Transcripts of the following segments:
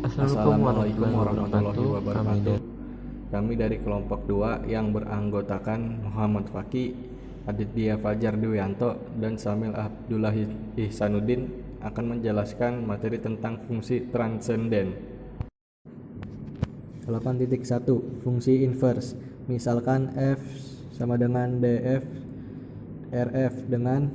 Assalamualaikum warahmatullahi Kami wabarakatuh. Kami dari kelompok 2 yang beranggotakan Muhammad Faki, Aditya Fajar Dwianto, dan Samil Abdullah Ihsanuddin akan menjelaskan materi tentang fungsi transenden. 8.1 Fungsi inverse. Misalkan f sama dengan df rf dengan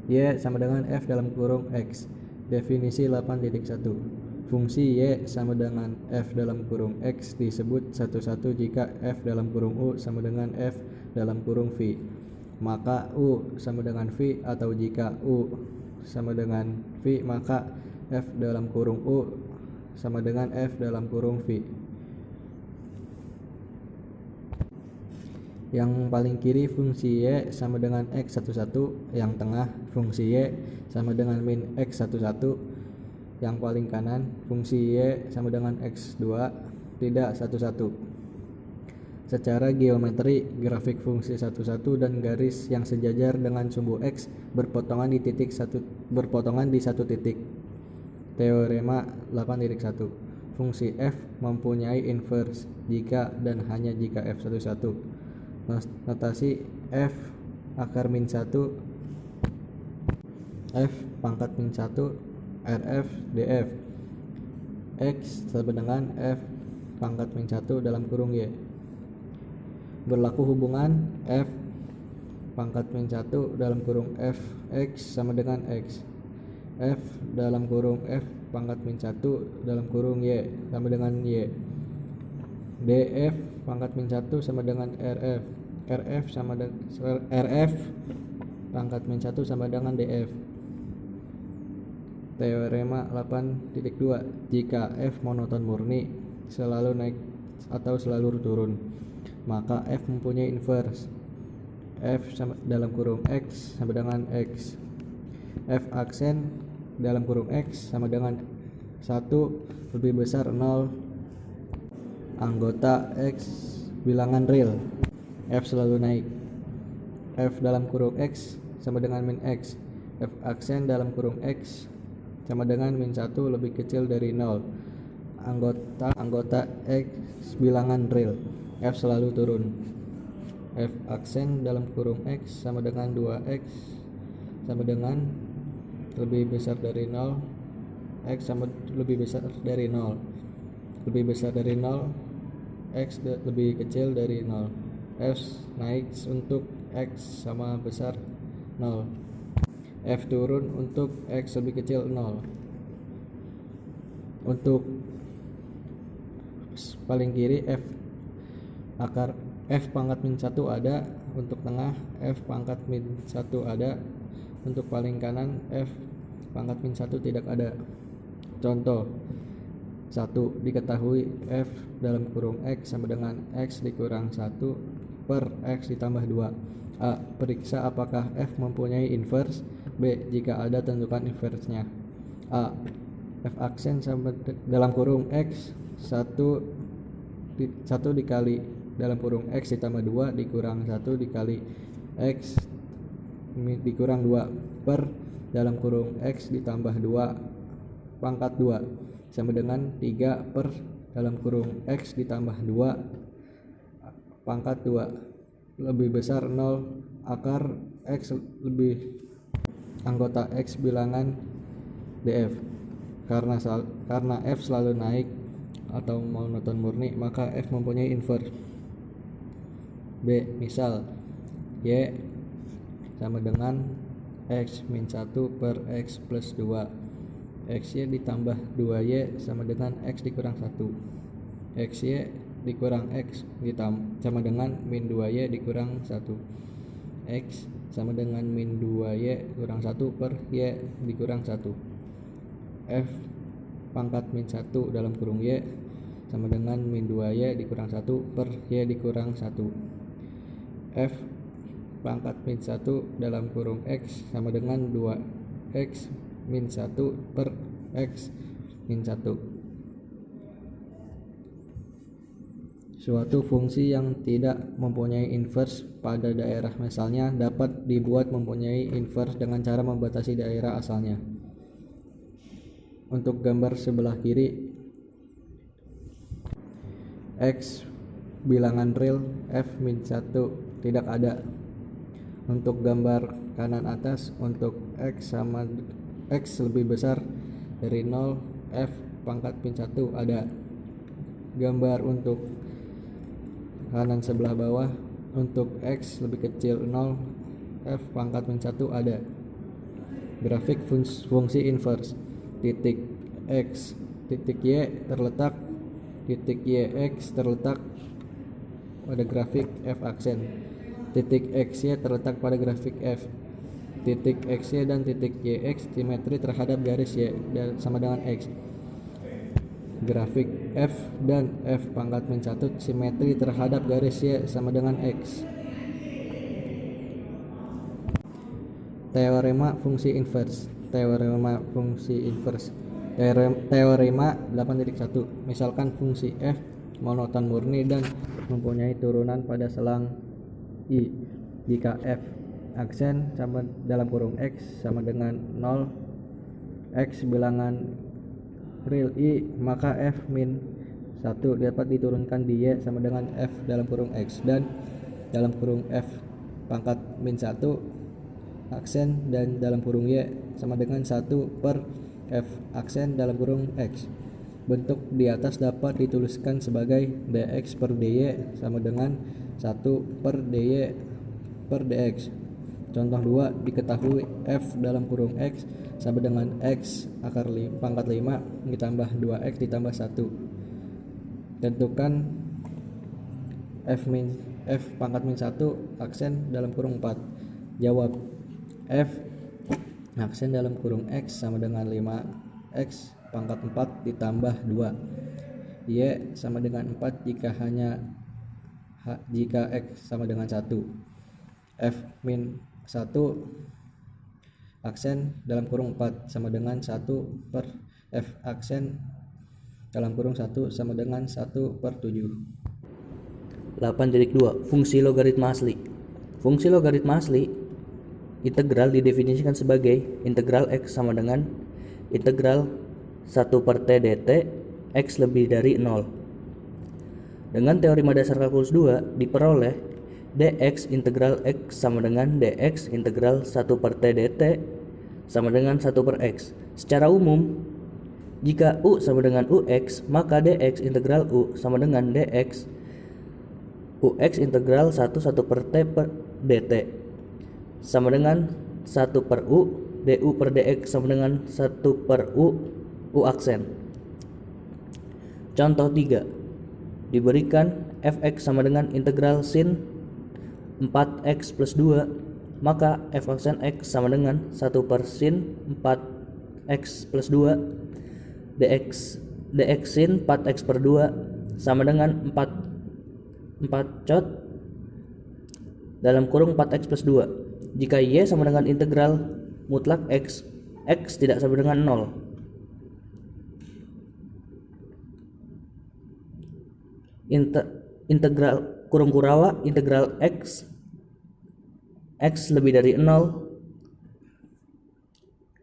y sama dengan f dalam kurung x. Definisi 8.1 Fungsi y sama dengan f dalam kurung x disebut satu-satu jika f dalam kurung u sama dengan f dalam kurung v. Maka u sama dengan v, atau jika u sama dengan v maka f dalam kurung u sama dengan f dalam kurung v. Yang paling kiri fungsi y sama dengan x11, yang tengah fungsi y sama dengan min x11, yang paling kanan fungsi y sama dengan x2 tidak 11. Secara geometri, grafik fungsi 11 dan garis yang sejajar dengan sumbu x berpotongan di satu titik. Teorema 8.1 Fungsi f mempunyai inverse jika dan hanya jika f11. Notasi f akar min 1 f pangkat min 1 rf df x sama dengan f pangkat min 1 dalam kurung y. Berlaku hubungan f pangkat min 1 dalam kurung f x sama dengan x, f dalam kurung f pangkat min 1 dalam kurung y sama dengan y. df pangkat min 1 sama dengan rf, rf pangkat min 1 sama dengan df. Teorema 8.2 Jika f monoton murni, selalu naik atau selalu turun, maka f mempunyai inverse. F dalam kurung x sama dengan x, f aksen dalam kurung x sama dengan 1 lebih besar 0 anggota x bilangan real. F selalu naik. F dalam kurung x sama dengan min x, f aksen dalam kurung x sama dengan min 1 lebih kecil dari 0 anggota x bilangan real. F selalu turun. F aksen dalam kurung x sama dengan 2x sama dengan lebih besar dari 0, x sama lebih besar dari 0, lebih besar dari 0, x lebih kecil dari 0. F naik untuk x sama besar 0, f turun untuk x lebih kecil 0. Untuk paling kiri f akar f pangkat min 1 ada, untuk tengah f pangkat min 1 ada, untuk paling kanan f pangkat min 1 tidak ada. Contoh 1. Diketahui f dalam kurung x sama dengan x dikurang 1 per x ditambah 2. A. Periksa apakah f mempunyai inverse. B. Jika ada, tentukan inverse-nya. A. F aksen sama dalam kurung x 1 dikali dalam kurung x ditambah 2 dikurang 1 dikali x dikurang 2 per dalam kurung x ditambah 2 pangkat 2 sama dengan 3 per dalam kurung x ditambah 2 pangkat 2 lebih besar 0 akar x lebih anggota x bilangan df. Karena f selalu naik atau monoton murni, maka f mempunyai inverse. B. Misal y sama dengan x min 1 per x plus 2, xy ditambah 2y sama dengan x dikurang 1, xy dikurang x sama dengan min 2y dikurang 1, x sama dengan min 2y kurang 1 per y dikurang 1. F pangkat min 1 dalam kurung y sama dengan min 2y dikurang 1 per y dikurang 1. F pangkat min 1 dalam kurung x sama dengan 2x min 1 per x min 1. Suatu fungsi yang tidak mempunyai inverse pada daerah misalnya dapat dibuat mempunyai inverse dengan cara membatasi daerah asalnya. Untuk gambar sebelah kiri, X bilangan real f-1 tidak ada. Untuk gambar kanan atas, untuk X lebih besar dari 0 f pangkat min 1 ada. Gambar untuk kanan sebelah bawah, untuk X lebih kecil 0 f pangkat min 1 ada. Grafik fungsi inverse. Titik X titik Y terletak titik YX terletak pada grafik F aksen. Titik XY terletak pada grafik F. Titik XY dan titik YX simetri terhadap garis Y sama dengan X. Grafik F dan F pangkat min 1 simetri terhadap garis Y sama dengan X. Teorema fungsi inverse. Teorema fungsi inverse. Teorema 8.1. Misalkan fungsi F monoton murni dan mempunyai turunan pada selang I. Jika F aksen sama dalam kurung X sama dengan 0 X bilangan real I, maka F min 1 dapat diturunkan di Y sama dengan F dalam kurung X, dan dalam kurung F pangkat min 1 aksen dan dalam kurung Y sama dengan 1 per F aksen dalam kurung X. Bentuk di atas dapat dituliskan sebagai dx per dy sama dengan 1 per dy per dx. Contoh 2, diketahui F dalam kurung X sama dengan X pangkat 5 ditambah 2X ditambah 1. Tentukan F pangkat min 1 aksen dalam kurung 4. Jawab, F aksen dalam kurung X sama dengan 5X pangkat 4 ditambah 2. Y sama dengan 4 jika X sama dengan 1. F min 1 aksen dalam kurung 4 sama dengan 1 per F aksen dalam kurung 1 sama dengan 1 per 7. 8.2. Fungsi logaritma asli. Fungsi logaritma asli integral didefinisikan sebagai integral X sama dengan integral 1 per T dt X lebih dari 0. Dengan teorema dasar kalkulus 2 diperoleh dx integral X sama dengan dx integral 1 per T dt sama dengan 1 per X. Secara umum, jika U sama dengan UX, maka dx integral U sama dengan dx UX integral 1 per T per dt sama dengan 1 per U, du per dx sama dengan 1 per U aksen. Contoh 3, diberikan fx sama dengan integral sin 4x plus 2, maka f aksen x sama dengan 1 per sin 4x plus 2 dx sin 4x per 2 sama dengan 4 cot dalam kurung 4x plus 2. Jika y sama dengan integral mutlak x tidak sama dengan 0. Integral kurung kurawa integral x lebih dari 0,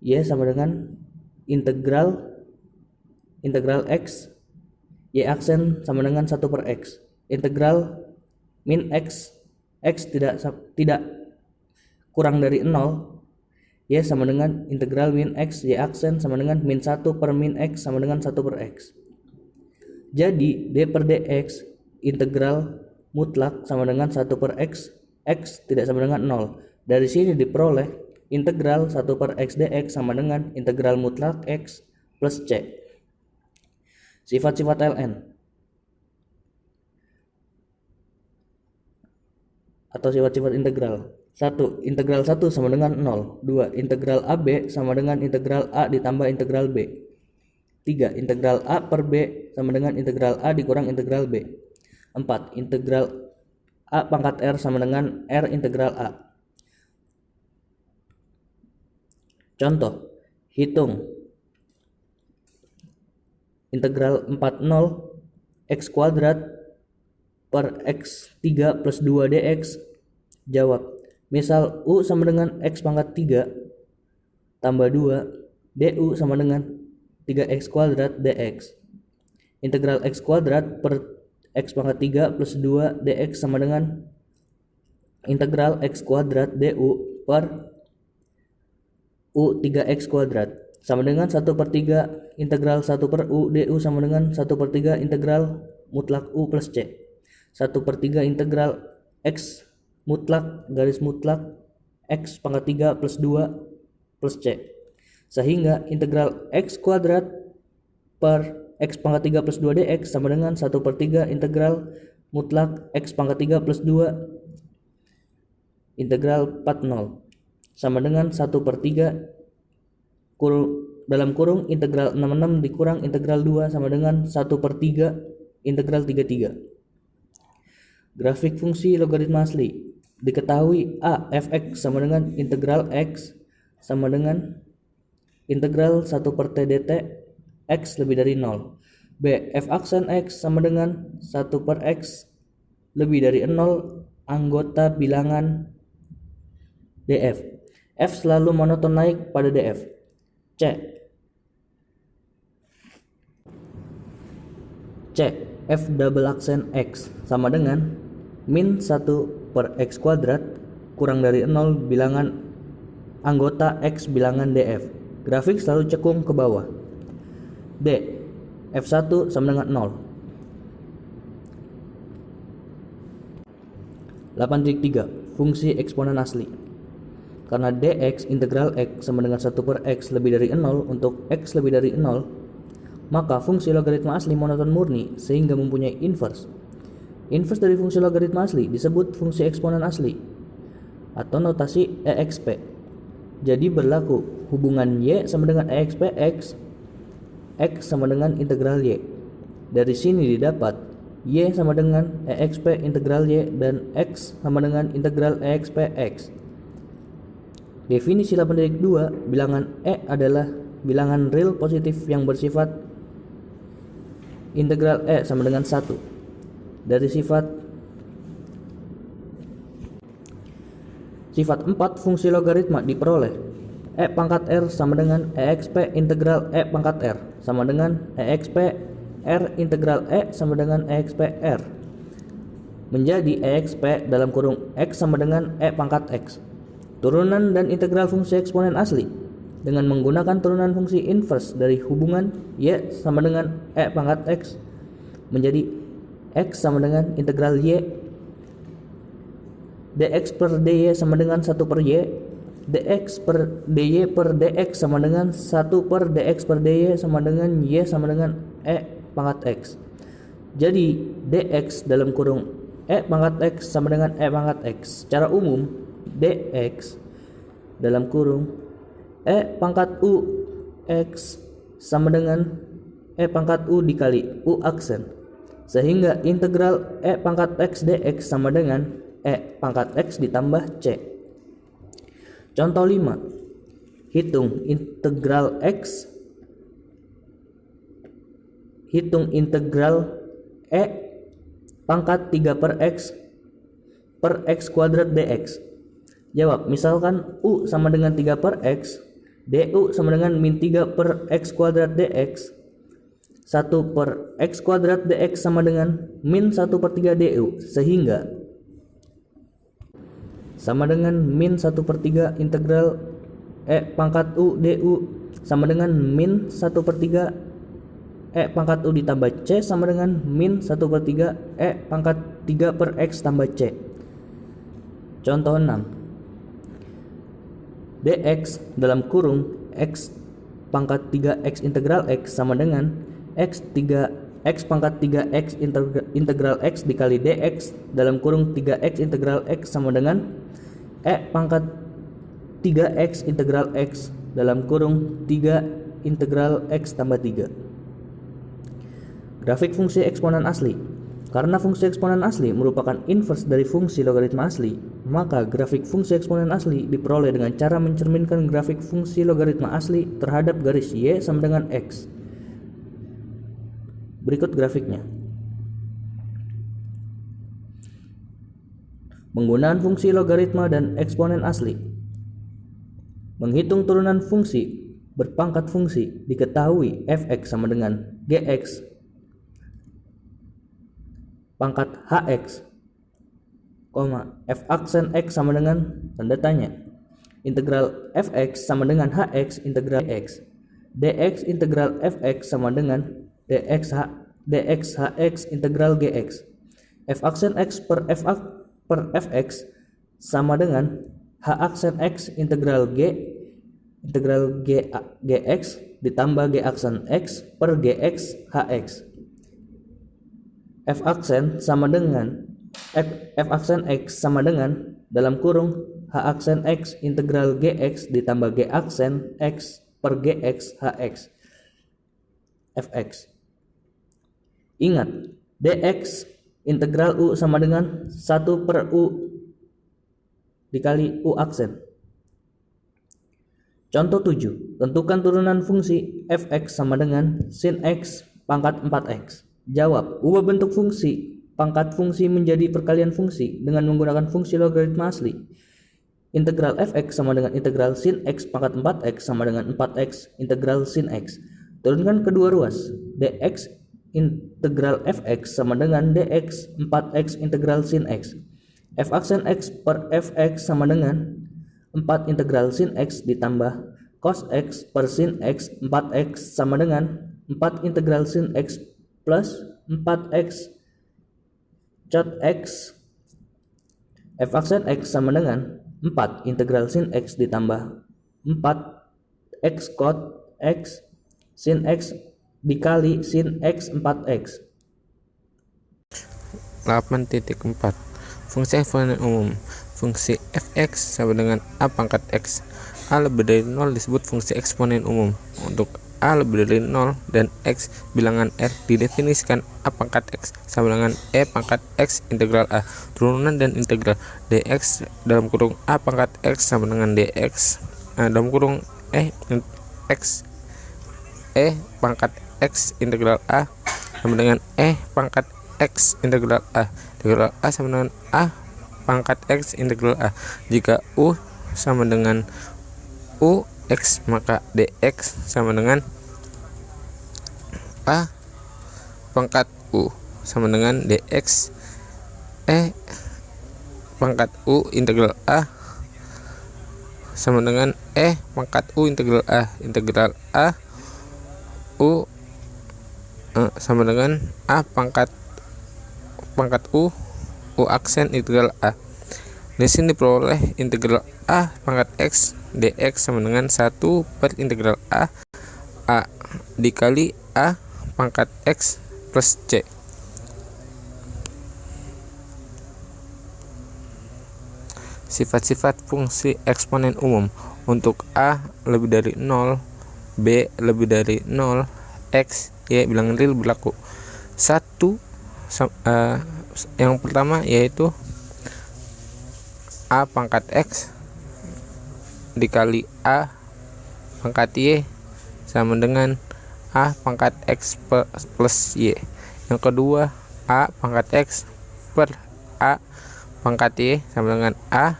y sama dengan integral x y aksen sama dengan 1 per x. Integral min x tidak kurang dari 0, y sama dengan integral min x y aksen sama dengan min 1 per min x sama dengan 1 per x. Jadi d per dx integral mutlak sama dengan 1 per x tidak sama dengan 0. Dari sini diperoleh integral 1 per x dx sama dengan integral mutlak x plus c. Sifat-sifat ln atau sifat-sifat integral. 1. Integral 1 sama dengan 0. 2. Integral AB sama dengan integral A ditambah integral B. 3. Integral A per B sama dengan integral A dikurang integral B. 4. Integral A pangkat R sama dengan R integral A. Contoh, hitung integral 40 x kuadrat per x3 plus 2 dx. Jawab, misal U sama dengan x pangkat 3 tambah 2 du sama dengan 3x kuadrat dx. Integral x kuadrat per X pangkat 3 plus 2 dx sama dengan integral X kuadrat du per U 3X kuadrat sama dengan 1/3 integral 1 per U du sama dengan 1/3 integral mutlak U plus C 1/3 integral X mutlak garis mutlak X pangkat 3 plus 2 plus C sehingga integral X kuadrat per X pangkat 3 plus 2 dx sama dengan 1/3 integral mutlak X pangkat 3 plus 2 integral 40 sama dengan 1/3 dalam kurung integral 66 dikurang integral 2 sama dengan 1/3 integral 33. Grafik fungsi logaritma asli. Diketahui a fx sama dengan integral x sama dengan integral 1/t dt x lebih dari 0. B. F aksen x sama dengan 1/x lebih dari 0 anggota bilangan df. F selalu monoton naik pada df. C. F double aksen x sama dengan min 1/x kuadrat kurang dari 0 bilangan anggota x bilangan df. Grafik selalu cekung ke bawah. D. F1 sama dengan 0. 8.3 Fungsi eksponen asli. Karena dx integral x sama dengan 1/x lebih dari 0 untuk x lebih dari 0, maka fungsi logaritma asli monoton murni sehingga mempunyai inverse. Inverse dari fungsi logaritma asli disebut fungsi eksponen asli atau notasi exp. Jadi berlaku hubungan y sama dengan exp x sama dengan integral y. Dari sini didapat y sama dengan exp integral y dan x sama dengan integral exp x. Definisi 8.2, bilangan e adalah bilangan real positif yang bersifat integral e sama dengan 1. Dari sifat 4 fungsi logaritma diperoleh e pangkat r sama dengan exp integral e pangkat r sama dengan exp r integral e sama dengan exp r menjadi exp dalam kurung x sama dengan e pangkat x. Turunan dan integral fungsi eksponen asli dengan menggunakan turunan fungsi inverse dari hubungan y sama dengan e pangkat x menjadi x sama dengan integral y dx per dy sama dengan 1 per y, dx per dy per dx sama dengan 1 per dx per dy sama dengan y sama dengan e pangkat x. Jadi dx dalam kurung e pangkat x sama dengan e pangkat x. Secara umum dx dalam kurung e pangkat u x sama dengan e pangkat u dikali u aksen, sehingga integral e pangkat x dx sama dengan e pangkat x ditambah c. Contoh 5. Hitung integral e pangkat 3 per x kuadrat dx. Jawab, misalkan u sama dengan 3 per x, du sama dengan min 3 per x kuadrat dx, 1 per x kuadrat dx sama dengan min 1/3 du, sehingga sama dengan min 1/3 integral e pangkat u du sama dengan min 1/3 e pangkat u ditambah c sama dengan min 1/3 e pangkat 3 per x tambah c. Contoh 6. dx dalam kurung x pangkat 3x integral x sama dengan x pangkat 3x integral x dikali dx dalam kurung 3x integral x sama dengan e pangkat 3x integral x dalam kurung 3 integral x tambah 3. Grafik fungsi eksponen asli. Karena fungsi eksponen asli merupakan inverse dari fungsi logaritma asli, maka grafik fungsi eksponen asli diperoleh dengan cara mencerminkan grafik fungsi logaritma asli terhadap garis y sama dengan x. Berikut grafiknya. Penggunaan fungsi logaritma dan eksponen asli. Menghitung turunan fungsi berpangkat fungsi diketahui fx sama dengan gx pangkat hx, f aksen x sama dengan tanda tanya. Integral fx sama dengan hx integral x. Dx integral fx sama dengan dx hx integral gx. F aksen x per fx sama dengan h aksen x integral gx ditambah g aksen x per gx hx. F aksen x sama dengan dalam kurung h aksen x integral gx ditambah g aksen x per gx hx fx. Ingat, dx integral u sama dengan 1 per u dikali u aksen. Contoh 7. Tentukan turunan fungsi fx sama dengan sin x pangkat 4x. Jawab, ubah bentuk fungsi pangkat fungsi menjadi perkalian fungsi dengan menggunakan fungsi logaritma asli. Integral fx sama dengan integral sin x pangkat 4x sama dengan 4x integral sin x. Turunkan kedua ruas. Dx integral fx sama dengan dx 4x integral sin x. F aksen x per fx sama dengan 4 integral sin x ditambah cos x per sin x 4x sama dengan 4 integral sin x plus 4x cot x. F aksen x sama dengan 4 integral sin x ditambah 4x cot x sin x dikali sin x 4x. 8.4 Fungsi eksponen umum. Fungsi fx sama dengan a pangkat x. A lebih dari 0 disebut fungsi eksponen umum. Untuk a lebih dari 0 dan x bilangan r didefinisikan a pangkat x sama dengan e pangkat x integral a. Turunan dan integral dx dalam kurung a pangkat x sama dengan dx dalam kurung x e pangkat x integral a sama dengan e pangkat x integral a. Integral a sama dengan a pangkat x integral a. Jika u sama dengan u x, maka dx sama dengan a pangkat u sama dengan dx e pangkat u integral a sama dengan e pangkat u integral a. Integral a u sama dengan a pangkat u aksen integral a. Di sini diperoleh integral a pangkat x dx sama dengan 1 per integral a dikali a pangkat x plus c. Sifat-sifat fungsi eksponen umum. Untuk a lebih dari 0, b lebih dari 0, x, y bilangan real berlaku. Yang pertama yaitu a pangkat x dikali a pangkat y sama dengan a pangkat x plus y. Yang kedua, a pangkat x per a pangkat y sama dengan a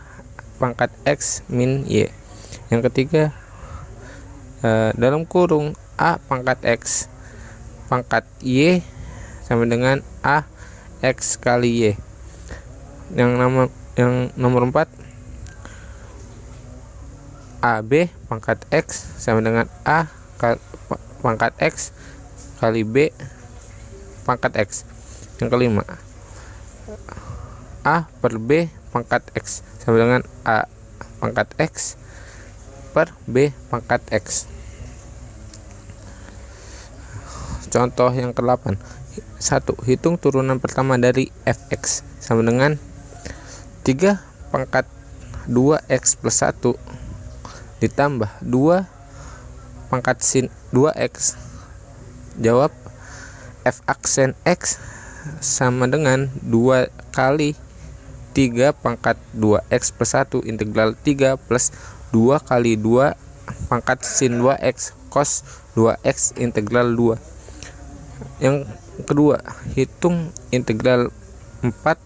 pangkat x min y. Yang ketiga, dalam kurung a pangkat x pangkat y sama dengan a x kali y. Yang nomor 4, ab pangkat x sama dengan a pangkat x kali b pangkat x. Yang kelima, a per b pangkat x sama dengan a pangkat x per b pangkat x. Contoh yang ke-8. 1. Hitung turunan pertama dari fx sama dengan 3 pangkat 2x plus 1 ditambah 2 pangkat sin 2x. Jawab, f aksen x sama dengan 2 kali 3 pangkat 2x plus 1 integral 3 plus 2 kali 2 pangkat sin 2x cos 2x integral 2. Yang kedua, hitung integral 4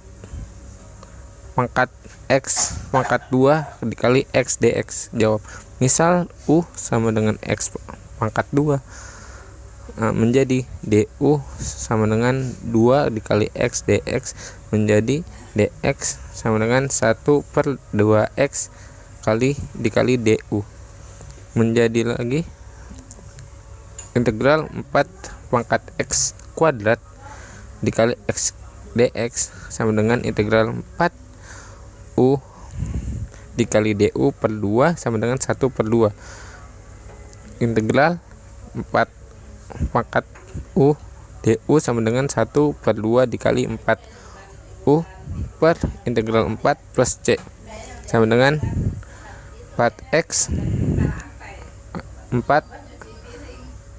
pangkat x pangkat 2 dikali x dx. Jawab, misal u sama dengan x pangkat 2, menjadi du sama dengan 2 dikali x dx menjadi dx sama dengan 1/2x dikali du menjadi lagi integral 4 pangkat x kuadrat dikali x dx sama dengan integral 4u dikali du per 2 sama dengan 1/2 integral 4 pangkat u du sama dengan 1/2 dikali 4u per integral 4 plus c sama dengan 4x 4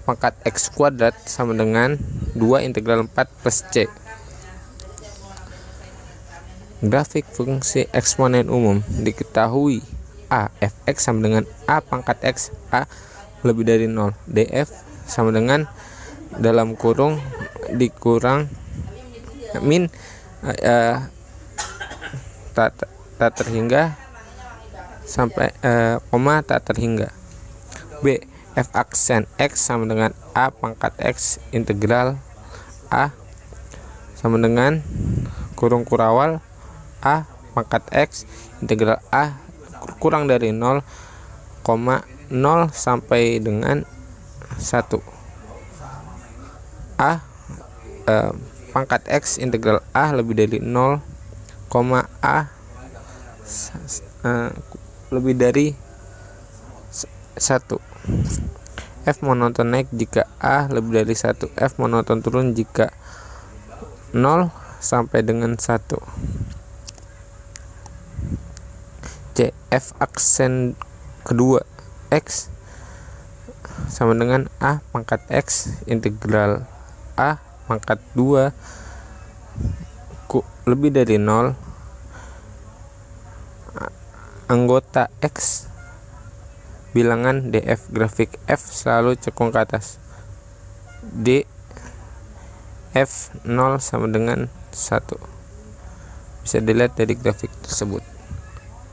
pangkat x kuadrat sama dengan 2 integral 4 plus c. Grafik fungsi eksponen umum diketahui a fx sama dengan a pangkat x a lebih dari 0 df sama dengan dalam kurung dikurang min tak terhingga sampai koma tak terhingga. B f aksen x sama dengan a pangkat x integral a sama dengan kurung kurawal a pangkat x integral a kurang dari 0, 0 sampai dengan 1 a pangkat x integral a lebih dari 0, a lebih dari 1. F monoton naik jika a lebih dari 1, f monoton turun jika 0 sampai dengan 1. C f aksen kedua x sama dengan a pangkat x integral a pangkat 2 lebih dari 0 anggota x bilangan df grafik f selalu cekung ke atas d f 0 sama dengan 1 bisa dilihat dari grafik tersebut.